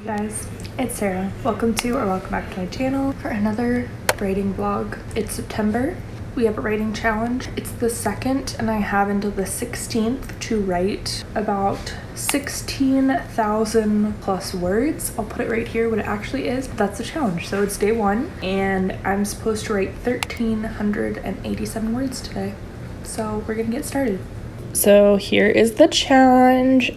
Guys, it's Sarah. Welcome back to my channel for another writing vlog. It's September. We have a writing challenge. It's the 2nd and I have until the 16th to write about 16,000 plus words. I'll put it right here what it actually is. That's the challenge. So it's day 1 and I'm supposed to write 1,387 words today. So we're gonna get started. So here is the challenge.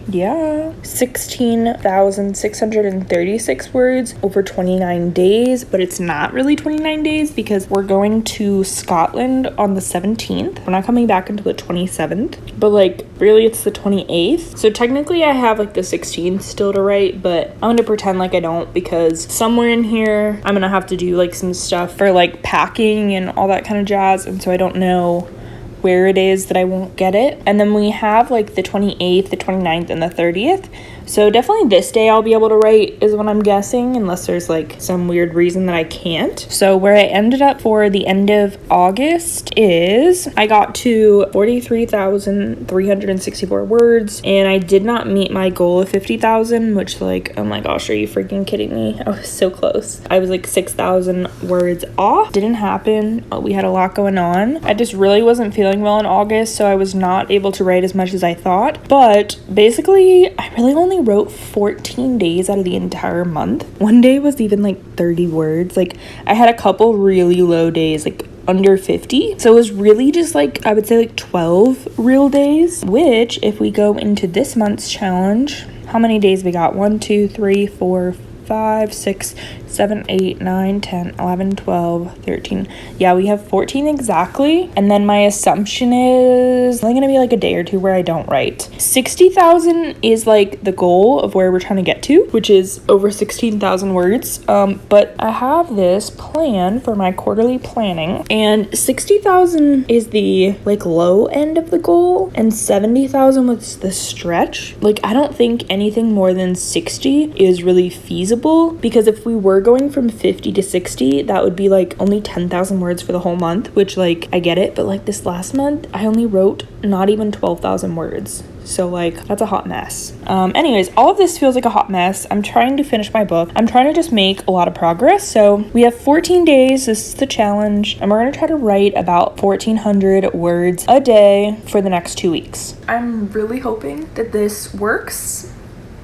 16,636 words over 29 days, but it's not really 29 days because we're going to Scotland on the 17th. We're not coming back until the 27th, but really it's the 28th. So technically I have the 16th still to write, but I'm gonna pretend like I don't because somewhere in here I'm gonna have to do some stuff for packing and all that kind of jazz, and so I don't know where it is that I won't get it. And then we have the 28th, the 29th, and the 30th. So definitely this day I'll be able to write is what I'm guessing, unless there's some weird reason that I can't. So where I ended up for the end of August is I got to 43,364 words, and I did not meet my goal of 50,000, which oh my gosh, are you freaking kidding me? I was so close. I was 6,000 words off. Didn't happen. We had a lot going on. I just really wasn't feeling well in August, so I was not able to write as much as I thought. But basically, I really only wrote 14 days out of the entire month. One day was even 30 words. I had a couple really low days, under 50. So it was really just I would say 12 real days, which if we go into this month's challenge, how many days we got? 1, 2, 3, 4, 5, 6, 7, 8, 9, 10, 11, 12, 13. Yeah, we have 14 exactly. And then my assumption is only gonna be a day or two where I don't write. 60,000 is the goal of where we're trying to get to, which is over 16,000 words. But I have this plan for my quarterly planning, and 60,000 is the low end of the goal, and 70,000 was the stretch. I don't think anything more than 60 is really feasible, because if we were going from 50 to 60, that would be only 10,000 words for the whole month, which I get it, but this last month I only wrote not even 12,000 words. So that's a hot mess. Anyways, all of this feels like a hot mess. I'm trying to finish my book. I'm trying to just make a lot of progress. So we have 14 days. This is the challenge, and we're gonna try to write about 1,400 words a day for the next 2 weeks. I'm really hoping that this works.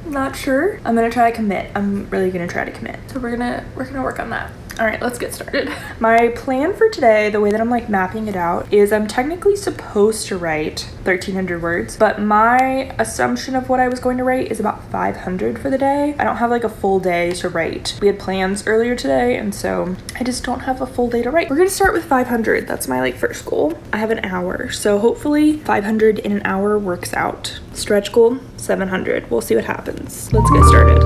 Not sure. I'm gonna try to commit. I'm really gonna try to commit. So we're gonna work on that. All right, let's get started. My plan for today, the way that I'm mapping it out, is I'm technically supposed to write 1,300 words, but my assumption of what I was going to write is about 500 for the day. I don't have a full day to write. We had plans earlier today, and so I just don't have a full day to write. We're gonna start with 500. That's my first goal. I have an hour, so hopefully 500 in an hour works out. Stretch goal, 700. We'll see what happens. Let's get started.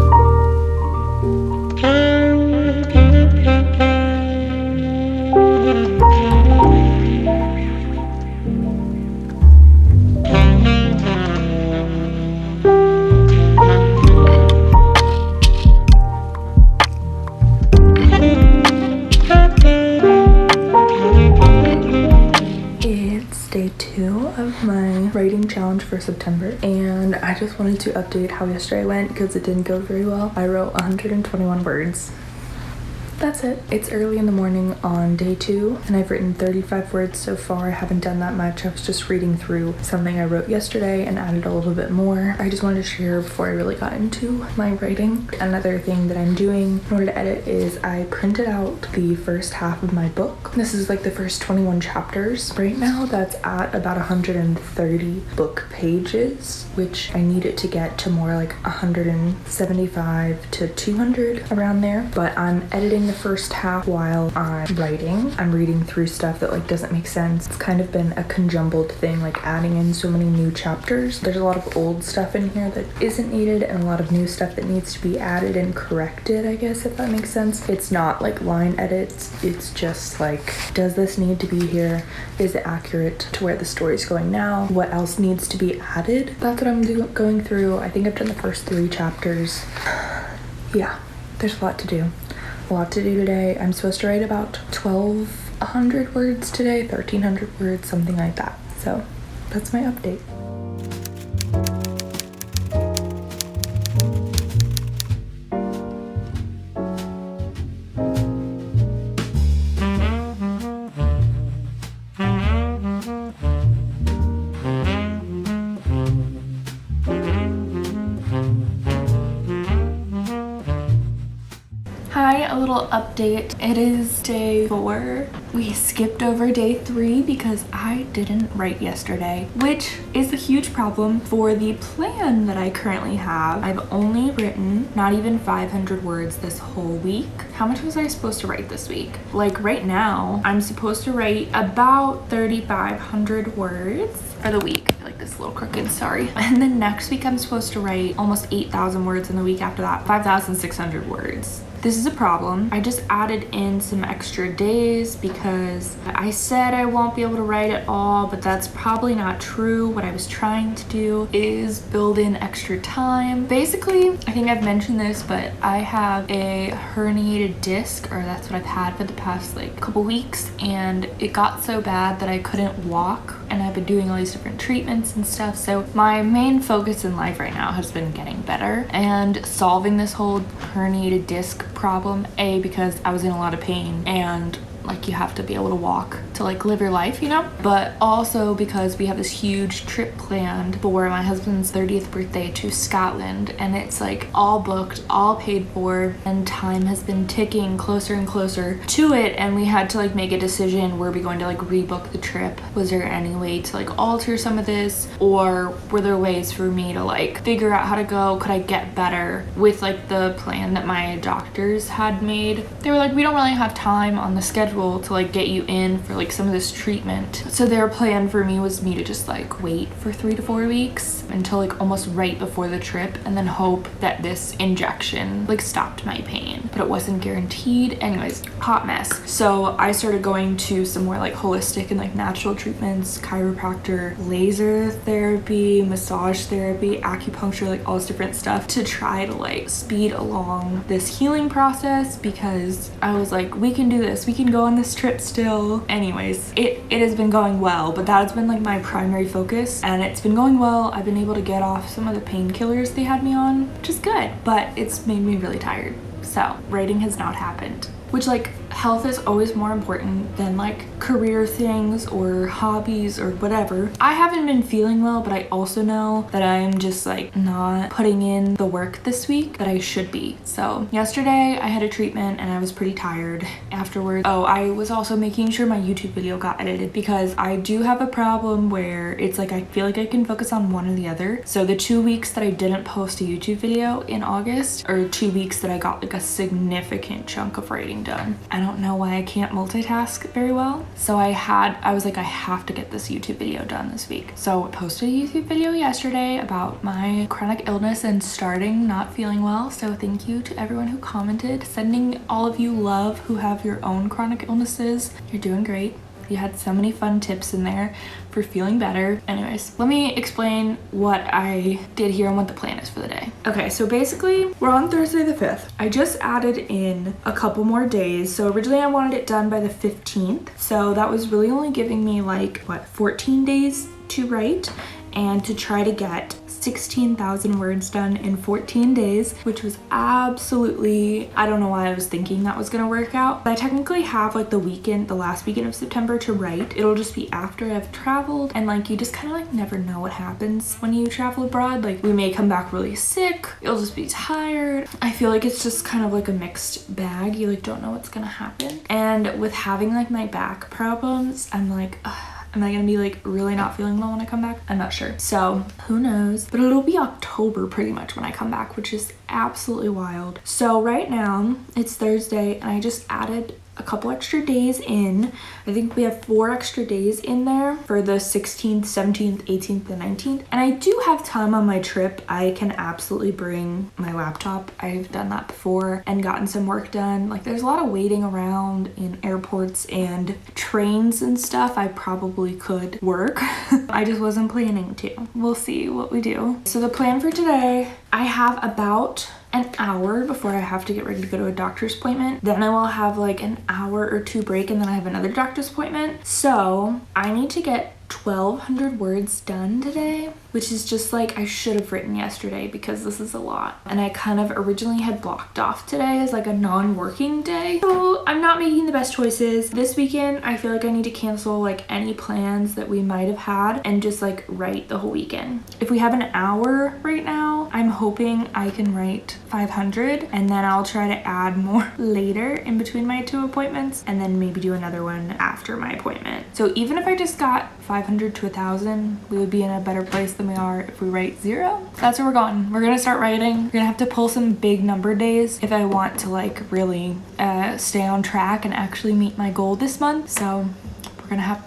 Day 2 of my writing challenge for September, and I just wanted to update how yesterday went because it didn't go very well. I wrote 121 words. That's it. It's early in the morning on day 2, and I've written 35 words so far. I haven't done that much. I was just reading through something I wrote yesterday and added a little bit more. I just wanted to share before I really got into my writing. Another thing that I'm doing in order to edit is I printed out the first half of my book. This is the first 21 chapters. Right now that's at about 130 book pages, which I need it to get to more 175 to 200 around there. But I'm editing the first half while I'm writing. I'm reading through stuff that doesn't make sense. It's kind of been a conjumbled thing, adding in so many new chapters. There's a lot of old stuff in here that isn't needed, and a lot of new stuff that needs to be added and corrected, I guess, if that makes sense. It's not line edits. It's just does this need to be here? Is it accurate to where the story's going now? What else needs to be added? That's what I'm going through. I think I've done the first 3 chapters. Yeah, there's a lot to do. A lot to do today. I'm supposed to write about 1,200 words today, 1,300 words, something like that. So that's my update. Hi, a little update. It is day 4. We skipped over day 3 because I didn't write yesterday, which is a huge problem for the plan that I currently have. I've only written not even 500 words this whole week. How much was I supposed to write this week? Like right now, I'm supposed to write about 3,500 words for the week. I like this little crooked, sorry. And then next week I'm supposed to write almost 8,000 words, and the week after that 5,600 words. This is a problem. I just added in some extra days because I said I won't be able to write at all, but that's probably not true. What I was trying to do is build in extra time. Basically, I think I've mentioned this, but I have a herniated disc, or that's what I've had for the past like couple weeks, and it got so bad that I couldn't walk, and I've been doing all these different treatments and stuff. So my main focus in life right now has been getting better and solving this whole herniated disc problem. A, because I was in a lot of pain, and like you have to be able to walk to like live your life, you know? But also because we have this huge trip planned for my husband's 30th birthday to Scotland, and it's like all booked, all paid for, and time has been ticking closer and closer to it, and we had to like make a decision. Were we going to like rebook the trip? Was there any way to like alter some of this, or were there ways for me to like figure out how to go? Could I get better with like the plan that my doctors had made? They were like, we don't really have time on the schedule to like get you in for like some of this treatment. So their plan for me was me to just like wait for 3 to 4 weeks until like almost right before the trip, and then hope that this injection like stopped my pain, but it wasn't guaranteed. Anyways, hot mess. So I started going to some more like holistic and like natural treatments, chiropractor, laser therapy, massage therapy, acupuncture, like all this different stuff to try to like speed along this healing process, because I was like, we can do this, we can go on this trip still. Anyways, it has been going well, but that has been like my primary focus, and it's been going well. I've been able to get off some of the painkillers they had me on, which is good, but it's made me really tired. So writing has not happened, which like health is always more important than like career things or hobbies or whatever. I haven't been feeling well, but I also know that I'm just like not putting in the work this week that I should be. So yesterday I had a treatment and I was pretty tired afterwards. Oh, I was also making sure my YouTube video got edited, because I do have a problem where it's like I feel like I can focus on one or the other. So the 2 weeks that I didn't post a YouTube video in August, or 2 weeks that I got like a significant chunk of writing done. I don't know why I can't multitask very well. So I was like, I have to get this YouTube video done this week. So I posted a YouTube video yesterday about my chronic illness and starting not feeling well. So thank you to everyone who commented, sending all of you love who have your own chronic illnesses. You're doing great. You had so many fun tips in there for feeling better. Anyways, let me explain what I did here and what the plan is for the day. Okay, so basically we're on Thursday the 5th. I just added in a couple more days. So originally I wanted it done by the 15th. So that was really only giving me like, what, 14 days to write, and to try to get 16,000 words done in 14 days, which was absolutely, I don't know why I was thinking that was gonna work out. But I technically have like the last weekend of September to write. It'll just be after I've traveled, and like you just kind of like never know what happens when you travel abroad. Like we may come back really sick, you'll just be tired. I feel like it's just kind of like a mixed bag. You like don't know what's gonna happen. And with having like my back problems, I'm like, ugh, am I gonna be like really not feeling well when I come back? I'm not sure. So who knows? But it'll be October pretty much when I come back, which is absolutely wild. So right now it's Thursday, and I just added a couple extra days in. I think we have 4 extra days in there for the 16th, 17th, 18th, and 19th. And I do have time on my trip. I can absolutely bring my laptop. I've done that before and gotten some work done. Like there's a lot of waiting around in airports and trains and stuff. I probably could work. I just wasn't planning to. We'll see what we do. So the plan for today, I have about an hour before I have to get ready to go to a doctor's appointment. Then I will have like an hour or 2 break, and then I have another doctor's appointment. So I need to get 1,200 words done today, which is just like I should have written yesterday because this is a lot. And I kind of originally had blocked off today as like a non-working day. So I'm not making the best choices. This weekend, I feel like I need to cancel like any plans that we might have had and just like write the whole weekend. If we have an hour right now, I'm hoping I can write 500 and then I'll try to add more later in between my 2 appointments and then maybe do another one after my appointment. So even if I just got 500 to 1,000, we would be in a better place than we are if we write 0. That's where we're going. We're gonna start writing. We're gonna have to pull some big number days if I want to like really stay on track and actually meet my goal this month. So we're gonna have.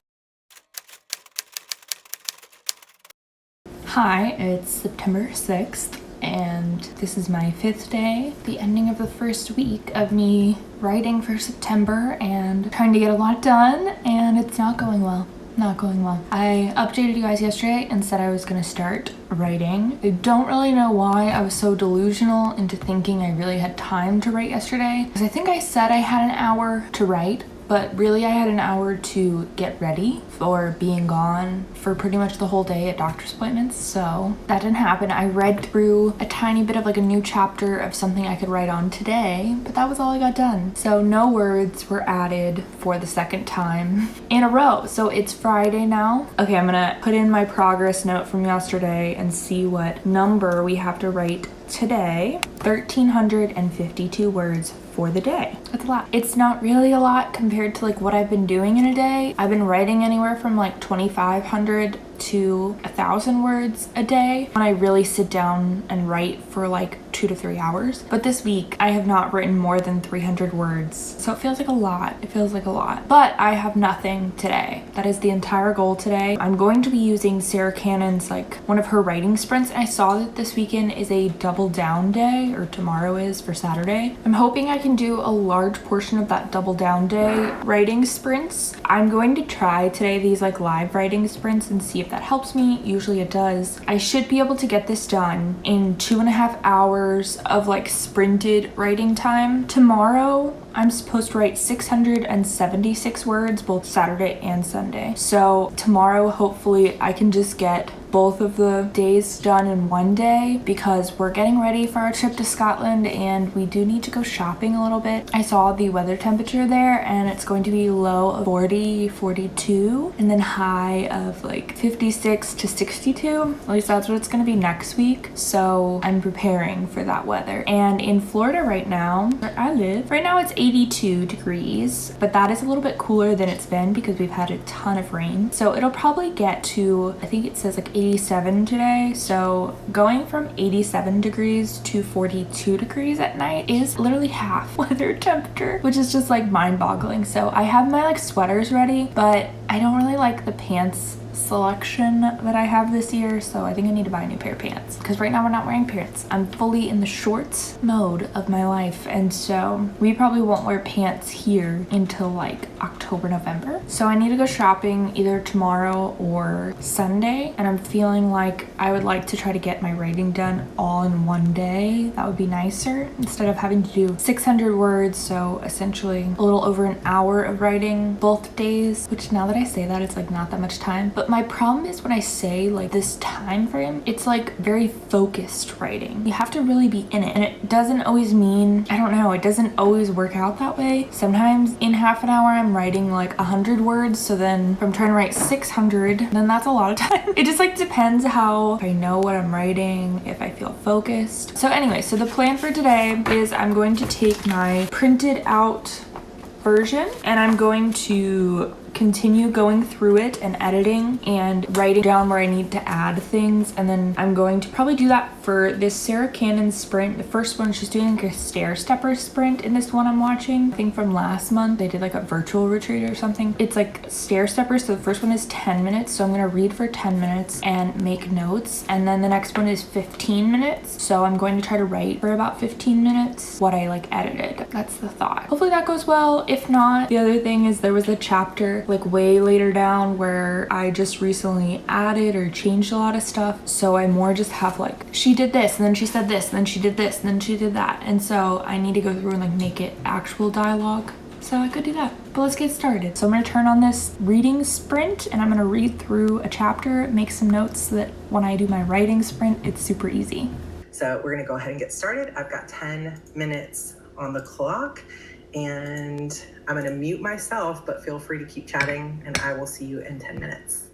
Hi, it's September 6th. And this is my 5th day, the ending of the first week of me writing for September and trying to get a lot done, and it's not going well. Not going well. I updated you guys yesterday and said I was gonna start writing. I don't really know why I was so delusional into thinking I really had time to write yesterday, because I think I said I had an hour to write, but really I had an hour to get ready for being gone for pretty much the whole day at doctor's appointments, so that didn't happen. I read through a tiny bit of like a new chapter of something I could write on today, but that was all I got done. So no words were added for the second time in a row. So it's Friday now. Okay, I'm gonna put in my progress note from yesterday and see what number we have to write today. 1,352 words for the day. That's a lot. It's not really a lot compared to like what I've been doing in a day. I've been writing anywhere from like 2,500 to 1,000 words a day when I really sit down and write for like 2 to 3 hours. But this week I have not written more than 300 words. So it feels like a lot. It feels like a lot. But I have nothing today. That is the entire goal today. I'm going to be using Sarah Cannon's like one of her writing sprints. And I saw that this weekend is a double down day, or tomorrow is for Saturday. I'm hoping I can do a large portion of that double down day writing sprints. I'm going to try today these like live writing sprints and see if that helps me. Usually it does. I should be able to get this done in 2.5 hours of like sprinted writing time. Tomorrow I'm supposed to write 676 words both Saturday and Sunday. So tomorrow hopefully I can just get both of the days done in one day, because we're getting ready for our trip to Scotland and we do need to go shopping a little bit. I saw the weather temperature there and it's going to be low of 40, 42, and then high of like 56 to 62. At least that's what it's going to be next week. So I'm preparing for that weather. And in Florida right now, where I live, right now it's 82 degrees, but that is a little bit cooler than it's been because we've had a ton of rain. So it'll probably get to, I think it says like 87 today. So going from 87 degrees to 42 degrees at night is literally half weather temperature, which is just like mind-boggling. So I have my like sweaters ready, but I don't really like the pants selection that I have this year, so I think I need to buy a new pair of pants, because right now we're not wearing pants. I'm fully in the shorts mode of my life, and so we probably won't wear pants here until like October, November. So I need to go shopping either tomorrow or Sunday, and I'm feeling like I would like to try to get my writing done all in one day. That would be nicer instead of having to do 600 words, so essentially a little over an hour of writing both days, which now that I say that, it's like not that much time. But my problem is when I say like this time frame, it's like very focused writing. You have to really be in it, and it doesn't always mean, I don't know, it doesn't always work out that way. Sometimes in half an hour I'm writing like 100 words, so then if I'm trying to write 600, then that's a lot of time. It just like depends how, if I know what I'm writing, if I feel focused. So anyway, so the plan for today is I'm going to take my printed out version and I'm going to continue going through it and editing and writing down where I need to add things, and then I'm going to probably do that for this Sarah Cannon sprint. The first one, she's doing like a stair stepper sprint in this one I'm watching. I think from last month they did like a virtual retreat or something. It's like stair steppers. So the first one is 10 minutes, so I'm gonna read for 10 minutes and make notes, and then the next one is 15 minutes, so I'm going to try to write for about 15 minutes what I like edited. That's the thought. Hopefully that goes well. If not, the other thing is there was a chapter like way later down where I just recently added or changed a lot of stuff, so I more just have like, she did this and then she said this and then she did this and then she did that, and so I need to go through and like make it actual dialogue so I could do that. But let's get started. So I'm gonna turn on this reading sprint and I'm gonna read through a chapter, make some notes so that when I do my writing sprint, it's super easy. So we're gonna go ahead and get started. I've got 10 minutes on the clock and I'm gonna mute myself, but feel free to keep chatting and I will see you in 10 minutes.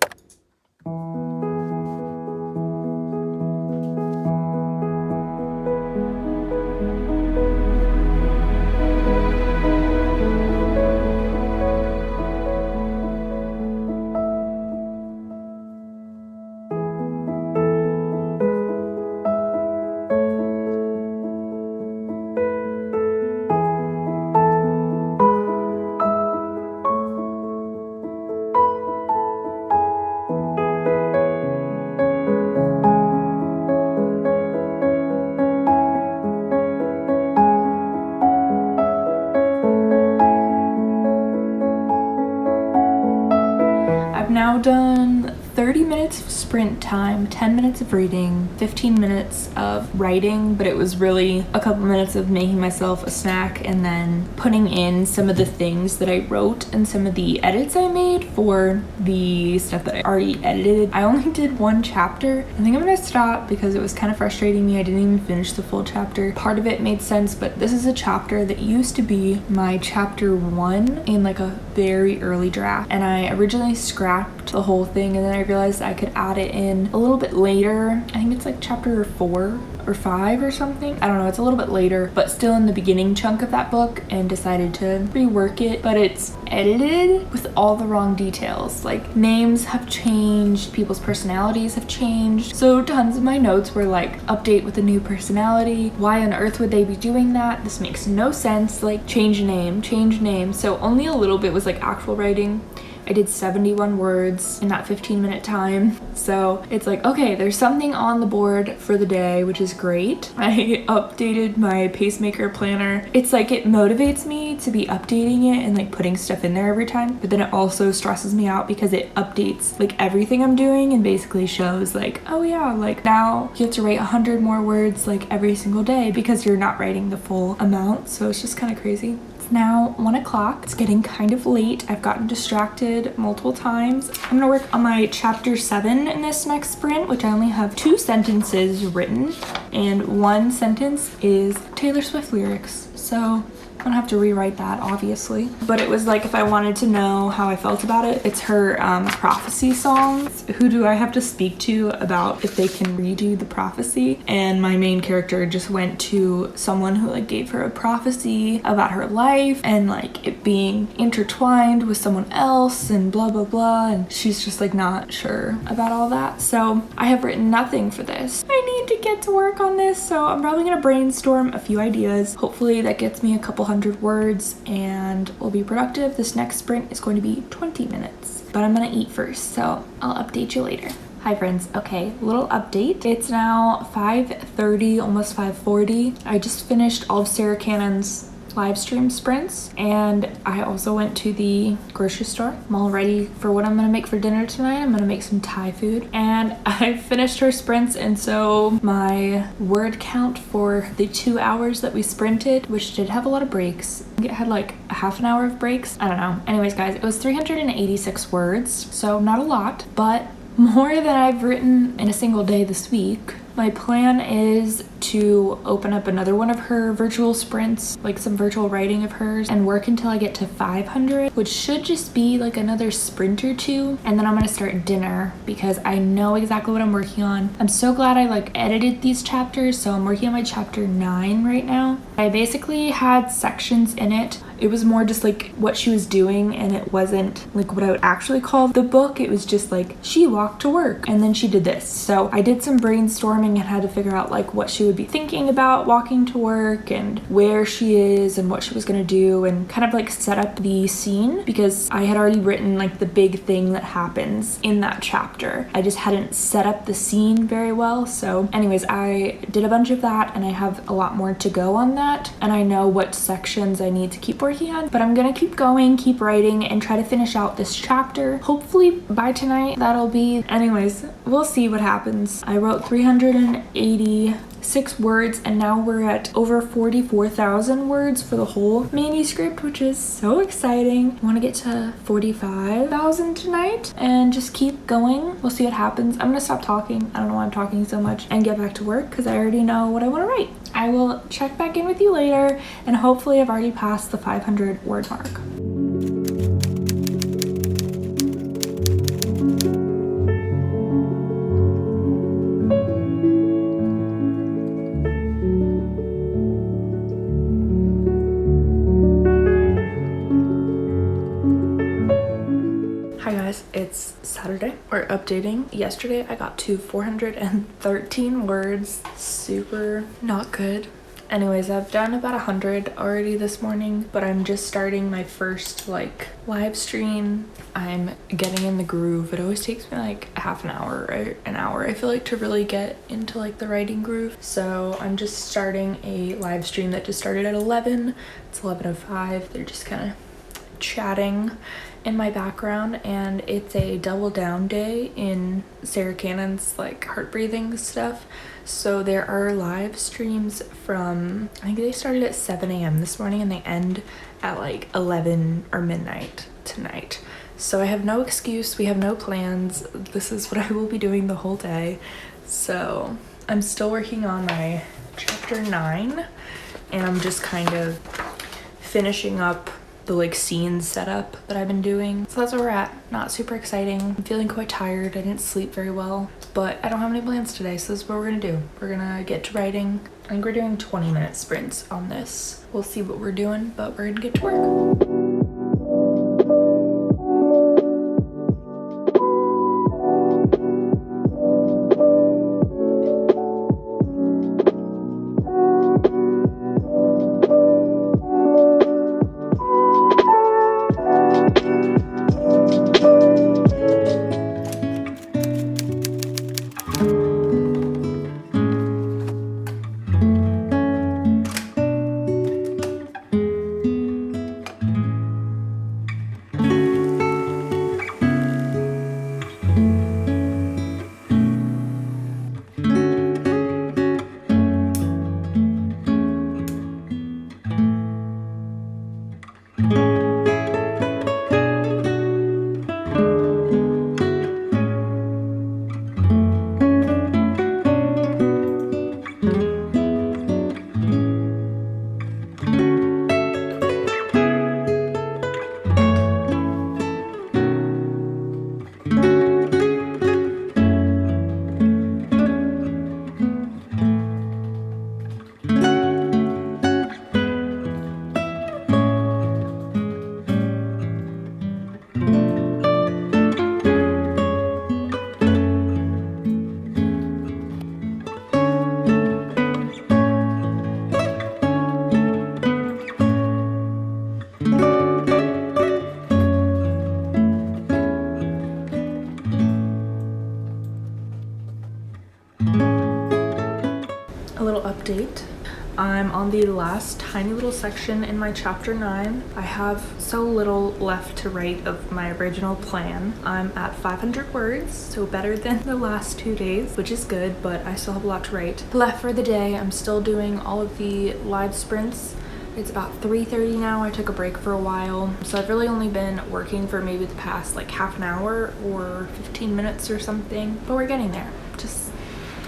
Now done 30 minutes of sprint time, 10 minutes of reading, 15 minutes of writing, but it was really a couple minutes of making myself a snack and then putting in some of the things that I wrote and some of the edits I made for the stuff that I already edited. I only did one chapter. I think I'm gonna stop because it was kind of frustrating me. I didn't even finish the full chapter. Part of it made sense, but this is a chapter that used to be my chapter 1 in like a very early draft, and I originally scrapped the whole thing and then I realized I could add it in a little bit later. I think it's like chapter 4 or 5 or something. I don't know, it's a little bit later, but still in the beginning chunk of that book, and decided to rework it. But it's edited with all the wrong details. Like names have changed, people's personalities have changed. So tons of my notes were like, update with a new personality. Why on earth would they be doing that? This makes no sense. Like change name, change name. So only a little bit was like actual writing. I did 71 words in that 15-minute time. So it's like, okay, there's something on the board for the day, which is great. I updated my pacemaker planner. It's like, it motivates me to be updating it and like putting stuff in there every time, but then it also stresses me out because it updates like everything I'm doing and basically shows like, oh yeah, like now you have to write 100 more words like every single day because you're not writing the full amount. So it's just kind of crazy. Now 1 o'clock. It's getting kind of late. I've gotten distracted multiple times. I'm gonna work on my chapter 7 in this next sprint, which I only have 2 sentences written, and 1 sentence is Taylor Swift lyrics. So I'm gonna have to rewrite that, obviously. But it was like, if I wanted to know how I felt about it, it's her prophecy songs. Who do I have to speak to about if they can redo the prophecy? And my main character just went to someone who like gave her a prophecy about her life and like it being intertwined with someone else and blah blah blah, and she's just like not sure about all that. So I have written nothing for this. I need to get to work on this, so I'm probably gonna brainstorm a few ideas. Hopefully that gets me a couple hundred words and we'll be productive. This next sprint is going to be 20 minutes, but I'm gonna eat first, so I'll update you later. Hi friends. Okay, little update. It's now 5:30, almost 5:40. I just finished all of Sarah Cannon's live stream sprints, and I also went to the grocery store. I'm all ready for what I'm gonna make for dinner tonight. I'm gonna make some Thai food, and I finished her sprints, and so my word count for the 2 hours that we sprinted, which did have a lot of breaks, it had like a half an hour of breaks. I don't know. Anyways guys, it was 386 words, so not a lot, but more than I've written in a single day this week. My plan is to open up another one of her virtual sprints, like some virtual writing of hers, and work until I get to 500, which should just be like another sprint or 2. And then I'm gonna start dinner because I know exactly what I'm working on. I'm so glad I like edited these chapters, so I'm working on my chapter 9 right now. I basically had sections in it. It was more just like what she was doing, and it wasn't like what I would actually call the book. It was just like she walked to work and then she did this. So I did some brainstorming and had to figure out like what she would be thinking about walking to work and where she is and what she was gonna do, and kind of like set up the scene because I had already written like the big thing that happens in that chapter. I just hadn't set up the scene very well. So anyways, I did a bunch of that and I have a lot more to go on that, and I know what sections I need to keep working on, but I'm gonna keep going, keep writing, and try to finish out this chapter. Hopefully by tonight that'll be. Anyways, we'll see what happens. I wrote 386 6 words, and now we're at over 44,000 words for the whole manuscript, which is so exciting. I want to get to 45,000 tonight and just keep going. We'll see what happens. I'm gonna stop talking. I don't know why I'm talking so much, and get back to work because I already know what I want to write. I will check back in with you later, and hopefully I've already passed the 500 word mark. Hi guys, it's Saturday. We're updating. Yesterday I got to 413 words. Super not good. Anyways, I've done about 100 already this morning, but I'm just starting my first live stream. I'm getting in the groove. It always takes me like half an hour or an hour, I feel like, to really get into the writing groove. So I'm just starting a live stream that just started at 11. It's 11:05. They're just kind of chatting in my background, and it's a double down day in Sarah Cannon's heart breathing stuff. So there are live streams from, I think they started at 7 a.m. this morning and they end at 11 or midnight tonight. So I have no excuse, we have no plans. This is what I will be doing the whole day. So I'm still working on my chapter 9, and I'm just kind of finishing up the scene setup that I've been doing. So that's where we're at. Not super exciting. I'm feeling quite tired. I didn't sleep very well, but I don't have any plans today, so this is what we're gonna do. We're gonna get to writing. I think we're doing 20-minute sprints on this. We'll see what we're doing, but we're gonna get to work. A little update. I'm on the last tiny little section in my chapter 9. I have so little left to write of my original plan. I'm at 500 words, so better than the last 2 days, which is good, but I still have a lot to write left for the day. I'm still doing all of the live sprints. It's about 3:30 now. I took a break for a while, so I've really only been working for maybe the past half an hour or 15 minutes or something, but we're getting there.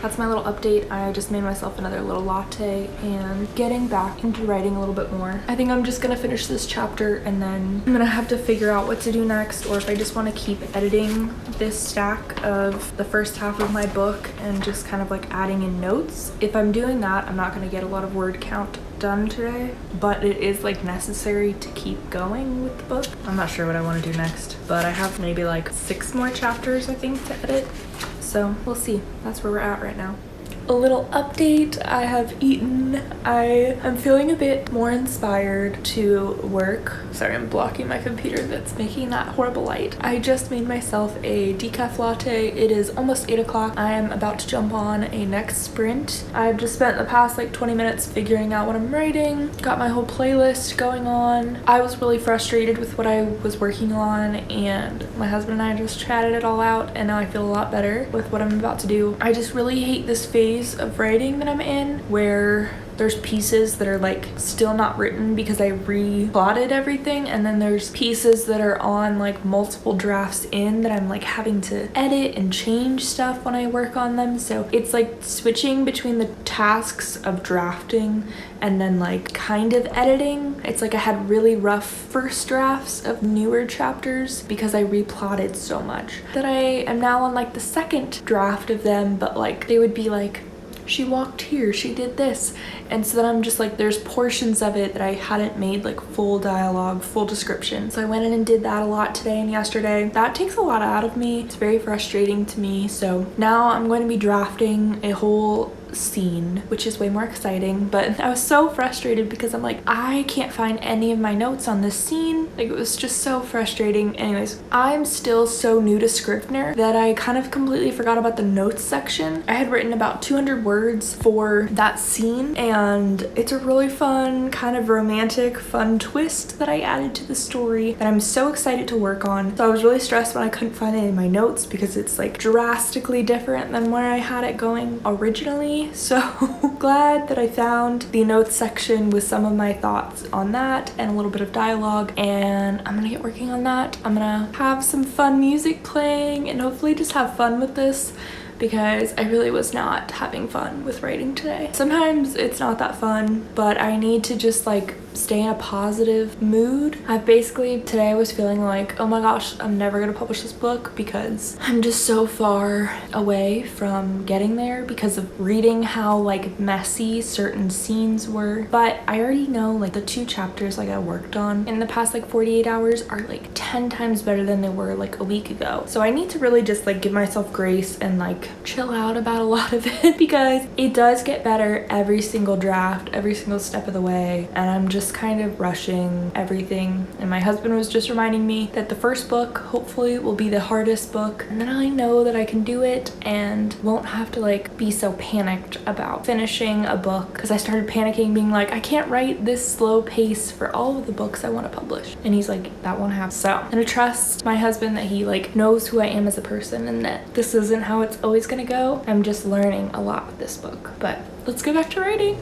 That's my little update. I just made myself another little latte and getting back into writing a little bit more. I think I'm just gonna finish this chapter and then I'm gonna have to figure out what to do next, or if I just want to keep editing this stack of the first half of my book and just kind of adding in notes. If I'm doing that, I'm not gonna get a lot of word count done today, but it is necessary to keep going with the book. I'm not sure what I want to do next, but I have maybe 6 more chapters I think to edit. So we'll see. That's where we're at right now. A little update. I have eaten. I am feeling a bit more inspired to work. Sorry, I'm blocking my computer that's making that horrible light. I just made myself a decaf latte. It is almost 8 o'clock. I am about to jump on a next sprint. I've just spent the past 20 minutes figuring out what I'm writing. Got my whole playlist going on. I was really frustrated with what I was working on, and my husband and I just chatted it all out, and now I feel a lot better with what I'm about to do. I just really hate this phase phase of writing that I'm in where there's pieces that are like still not written because I replotted everything, and then there's pieces that are on like multiple drafts in that I'm like having to edit and change stuff when I work on them. So it's like switching between the tasks of drafting and then like kind of editing. It's like I had really rough first drafts of newer chapters because I replotted so much that I am now on like the second draft of them, but like they would be like, she walked here, she did this. And so then I'm just like, there's portions of it that I hadn't made like full dialogue, full description. So I went in and did that a lot today and yesterday. That takes a lot out of me. It's very frustrating to me. So now I'm going to be drafting a whole scene, which is way more exciting, but I was so frustrated because I'm like, I can't find any of my notes on this scene. Like, it was just so frustrating. Anyways, I'm still so new to Scrivener that I kind of completely forgot about the notes section. I had written about 200 words for that scene, and it's a really fun, kind of romantic, fun twist that I added to the story that I'm so excited to work on. So I was really stressed when I couldn't find any of my notes because it's like drastically different than where I had it going originally. So glad that I found the notes section with some of my thoughts on that and a little bit of dialogue, and I'm gonna get working on that. I'm gonna have some fun music playing and hopefully just have fun with this, because I really was not having fun with writing today. Sometimes it's not that fun, but I need to just like stay in a positive mood. Today I was feeling like, oh my gosh, I'm never gonna publish this book because I'm just so far away from getting there because of reading how like messy certain scenes were. But I already know like the 2 chapters like I worked on in the past like 48 hours are like 10 times better than they were like a week ago. So I need to really just like give myself grace and like chill out about a lot of it because it does get better every single draft, every single step of the way, and I'm just kind of rushing everything. And my husband was just reminding me that the first book hopefully will be the hardest book, and then I know that I can do it and won't have to like be so panicked about finishing a book, because I started panicking being like, I can't write this slow pace for all of the books I want to publish, and he's like, that won't happen. So I'm gonna trust my husband that he like knows who I am as a person and that this isn't how it's always gonna go. I'm just learning a lot with this book, but let's go back to writing.